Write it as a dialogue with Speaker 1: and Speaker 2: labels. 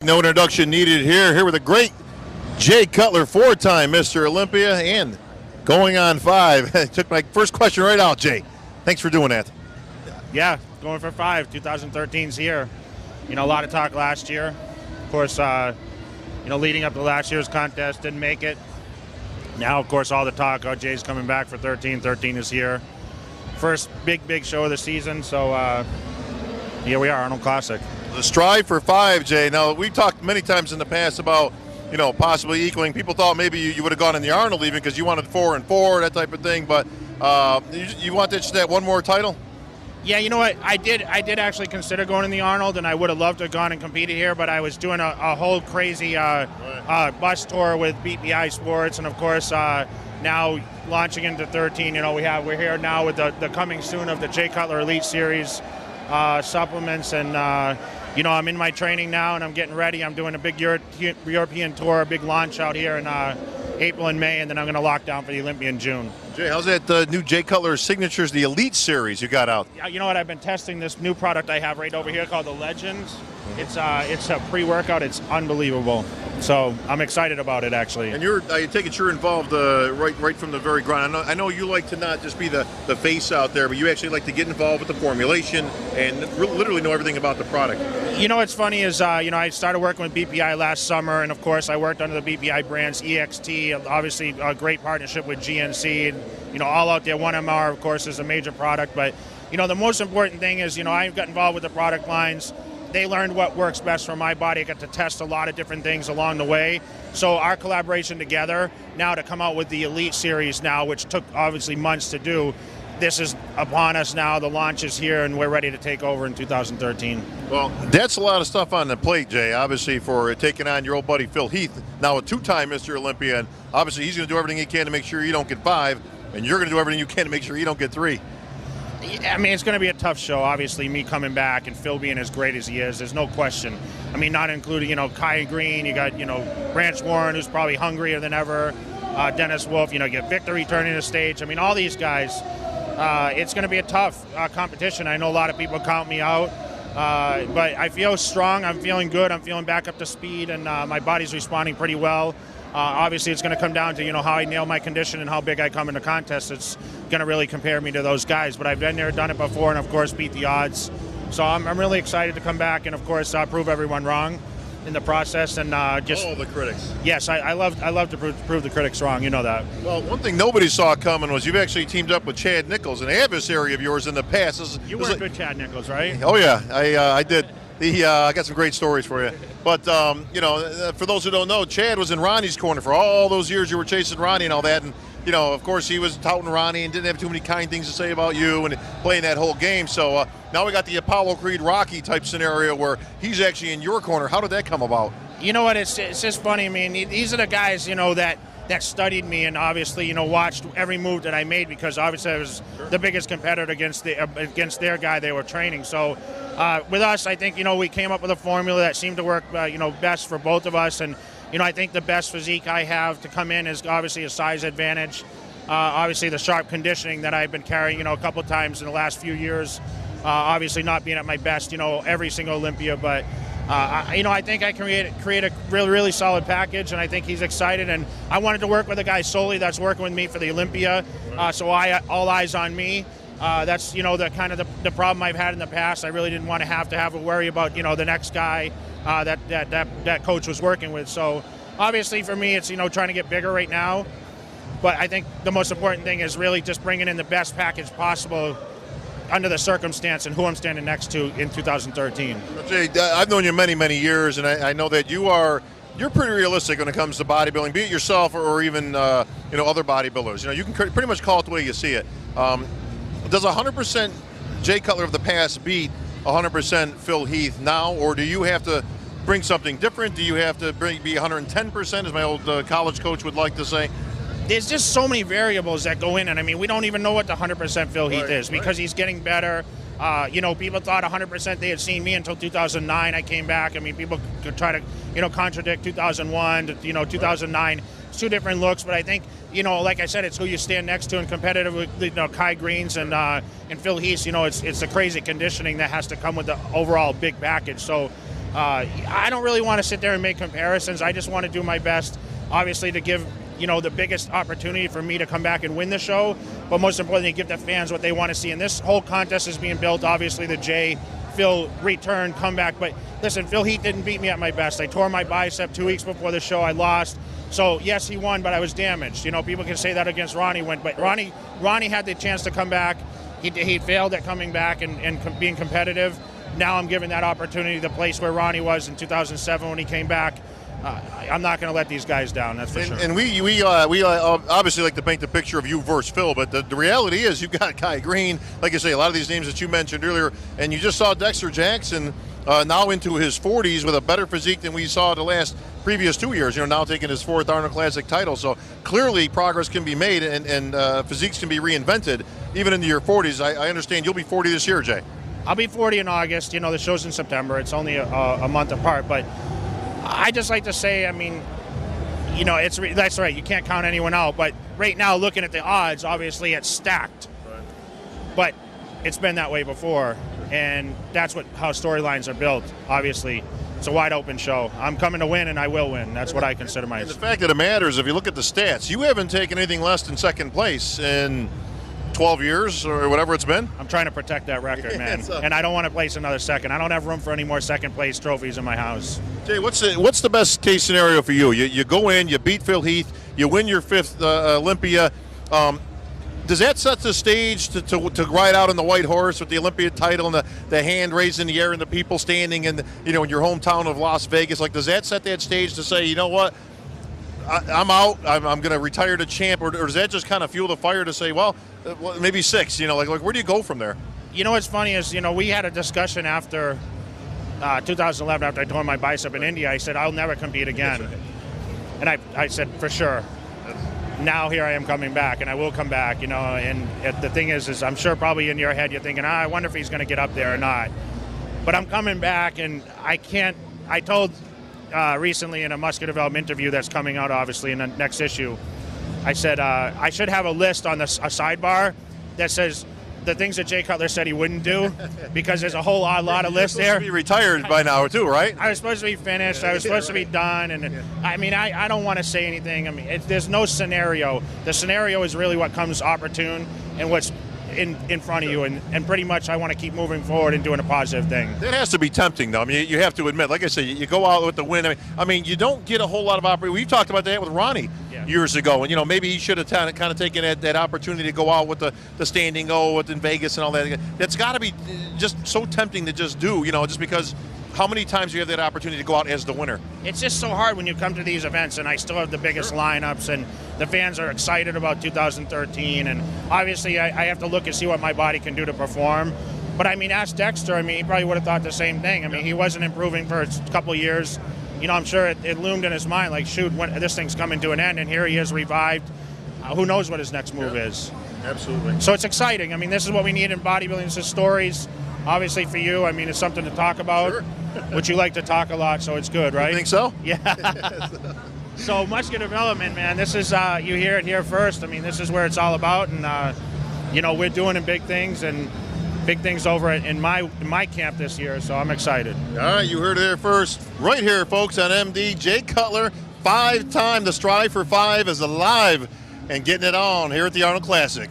Speaker 1: No introduction needed here. Here with the great Jay Cutler, four-time Mr. Olympia, and going on 5. Took my first question right out, Jay. Thanks for doing that.
Speaker 2: Yeah, going for 5. 2013's here. You know, a lot of talk last year. Of course, leading up to last year's contest, didn't make it. Now, of course, all the talk, Jay's coming back for 13. 13 is here. First big show of the season, so here we are, Arnold Classic.
Speaker 1: The strive for 5, Jay. Now, we've talked many times in the past about, possibly equaling. People thought maybe you would have gone in the Arnold even because you wanted 4 and 4, that type of thing. But you want that one more title?
Speaker 2: Yeah, you know what? I did actually consider going in the Arnold, and I would have loved to have gone and competed here, but I was doing a whole crazy bus tour with BPI Sports, and of course now launching into 13. We're here now with the coming soon of the Jay Cutler Elite Series supplements, and I'm in my training now, and I'm getting ready. I'm doing a big European tour, a big launch out here in April and May, and then I'm going to lock down for the Olympia in June.
Speaker 1: Jay, how's that new Jay Cutler Signatures, the Elite Series you got out?
Speaker 2: Yeah, you know what? I've been testing this new product I have right over here called the Legends. It's a pre-workout. It's unbelievable. So I'm excited about it, actually.
Speaker 1: And I take it you're involved right from the very ground. I know you like to not just be the face out there, but you actually like to get involved with the formulation and literally know everything about the product.
Speaker 2: You know what's funny is, I started working with BPI last summer, and of course I worked under the BPI brands, EXT, obviously a great partnership with GNC, and, all out there. 1MR, of course, is a major product, but, the most important thing is, I got involved with the product lines. They learned what works best for my body. I got to test a lot of different things along the way. So our collaboration together now to come out with the Elite Series now, which took obviously months to do, this is upon us now. The launch is here, and we're ready to take over in 2013.
Speaker 1: Well, that's a lot of stuff on the plate, Jay, obviously, for taking on your old buddy Phil Heath, now a 2-time Mr. Olympia, and obviously he's going to do everything he can to make sure you don't get 5, and you're going to do everything you can to make sure you don't get 3.
Speaker 2: I mean, it's going to be a tough show. Obviously, me coming back and Phil being as great as he is, there's no question. I mean, not including, Kai Green, you got, Branch Warren, who's probably hungrier than ever, Dennis Wolf, you get Victor returning to stage. I mean, all these guys, it's going to be a tough competition. I know a lot of people count me out, but I feel strong. I'm feeling good. I'm feeling back up to speed, and my body's responding pretty well. Obviously, it's going to come down to, how I nail my condition and how big I come in the contest. It's going to really compare me to those guys. But I've been there, done it before, and, of course, beat the odds. So I'm really excited to come back and, of course, prove everyone wrong in the process. And just
Speaker 1: all the critics.
Speaker 2: Yes, I love to prove the critics wrong. You know that.
Speaker 1: Well, one thing nobody saw coming was you've actually teamed up with Chad Nichols, an adversary of yours in the past.
Speaker 2: You worked with Chad Nichols, right?
Speaker 1: Oh, yeah, I did. I got some great stories for you. But, for those who don't know, Chad was in Ronnie's corner for all those years you were chasing Ronnie and all that. And, of course, he was touting Ronnie and didn't have too many kind things to say about you and playing that whole game. So now we got the Apollo Creed Rocky type scenario where he's actually in your corner. How did that come about?
Speaker 2: You know what? It's just funny. I mean, these are the guys, that studied me and obviously, watched every move that I made because obviously I was the biggest competitor against their guy they were training. So with us, I think, we came up with a formula that seemed to work, best for both of us. And, I think the best physique I have to come in is obviously a size advantage. Obviously the sharp conditioning that I've been carrying, a couple times in the last few years. Obviously not being at my best, every single Olympia, but I think I create a really solid package, and I think he's excited. And I wanted to work with a guy solely that's working with me for the Olympia, so all eyes on me. That's the kind of the problem I've had in the past. I really didn't want to have a worry about the next guy that coach was working with. So obviously for me, it's trying to get bigger right now. But I think the most important thing is really just bringing in the best package possible under the circumstance and who I'm standing next to in 2013.
Speaker 1: Jay, I've known you many years, and I know that you're pretty realistic when it comes to bodybuilding, be it yourself or even other bodybuilders. You can pretty much call it the way you see it. Does 100% Jay Cutler of the past beat 100% Phil Heath now, or do you have to bring something different? Do you have to be 110%, as my old college coach would like to say?
Speaker 2: There's just so many variables that go in, and I mean, we don't even know what the 100% Phil Heath is because he's getting better. People thought 100% they had seen me until 2009. I came back. I mean, people could try to, contradict 2001 to, 2009. It's two different looks, but I think, like I said, it's who you stand next to and competitive with, Kai Greens and Phil Heath. It's the crazy conditioning that has to come with the overall big package. So, I don't really want to sit there and make comparisons. I just want to do my best, obviously, to give the biggest opportunity for me to come back and win the show, but most importantly, give the fans what they want to see. And this whole contest is being built, obviously, the Phil return, comeback. But listen, Phil Heath didn't beat me at my best. I tore my bicep 2 weeks before the show. I lost. So, yes, he won, but I was damaged. People can say that against Ronnie went, but Ronnie had the chance to come back. He failed at coming back and being competitive. Now I'm given that opportunity, the place where Ronnie was in 2007 when he came back. I'm not going to let these guys down, that's for sure.
Speaker 1: And we obviously like to paint the picture of you versus Phil, but the reality is you've got Kai Green, like I say, a lot of these names that you mentioned earlier, and you just saw Dexter Jackson now into his 40s with a better physique than we saw the previous 2 years, now taking his 4th Arnold Classic title. So clearly progress can be made and physiques can be reinvented even into your 40s. I understand you'll be 40 this year, Jay.
Speaker 2: I'll be 40 in August. The show's in September. It's only a month apart, but I just like to say, that's right. You can't count anyone out, but right now, looking at the odds, obviously it's stacked. Right. But it's been that way before, and that's how storylines are built. Obviously, it's a wide open show. I'm coming to win, and I will win. That's what I consider myself.
Speaker 1: And the fact that it matters, if you look at the stats, you haven't taken anything less than second place in 12 years or whatever it's been.
Speaker 2: I'm trying to protect that record, man. And I don't want to place another second. I don't have room for any more second place trophies in my house.
Speaker 1: Jay, what's the best case scenario for you? You go in, you beat Phil Heath, you win your 5th Olympia. Does that set the stage to ride out on the white horse with the Olympia title and the hand raised in the air and the people standing in in your hometown of Las Vegas? Like, does that set that stage to say, you know what, I'm out, I'm going to retire to champ, or does that just kind of fuel the fire to say, well, maybe 6, like where do you go from there?
Speaker 2: What's funny is, we had a discussion after 2011, after I tore my bicep in India. I said, I'll never compete again. Right. And I said, for sure. Now here I am coming back, and I will come back, and the thing is I'm sure probably in your head you're thinking, I wonder if he's going to get up there or not. But I'm coming back, and I told recently in a muscular development interview that's coming out obviously in the next issue, I said I should have a list on a sidebar that says the things that Jay Cutler said he wouldn't do, because there's a whole lot of lists there.
Speaker 1: You're supposed to be retired by now too, right?
Speaker 2: I was supposed to be finished. I was supposed to be done. And I don't want to say anything. There's no scenario. The scenario is really what comes opportune and what's in front of you, and pretty much I want to keep moving forward and doing a positive thing.
Speaker 1: That has to be tempting, though. You have to admit, like I said, you go out with the win. You don't get a whole lot of opportunity. We've talked about that with Ronnie years ago, and maybe he should have kind of taken that opportunity to go out with the standing O in Vegas and all that. That's got to be just so tempting to just do, just because. How many times do you have that opportunity to go out as the winner?
Speaker 2: It's just so hard when you come to these events, and I still have the biggest lineups, and the fans are excited about 2013, and obviously I have to look and see what my body can do to perform. But ask Dexter, he probably would have thought the same thing. He wasn't improving for a couple of years. I'm sure it loomed in his mind, like, shoot, when this thing's coming to an end, and here he is revived. Who knows what his next move is?
Speaker 1: Absolutely.
Speaker 2: So it's exciting. This is what we need in bodybuilding. This is stories. Obviously for you, it's something to talk about. Sure. Which you like to talk a lot, so it's good, right?
Speaker 1: You think so?
Speaker 2: Yeah. So muscular development, man. This is you hear it here first. This is where it's all about, and we're doing big things over in my camp this year. So I'm excited.
Speaker 1: All right, you heard it there first, right here, folks, on MD. Jay Cutler, 5-time the Strive for 5 is alive and getting it on here at the Arnold Classic.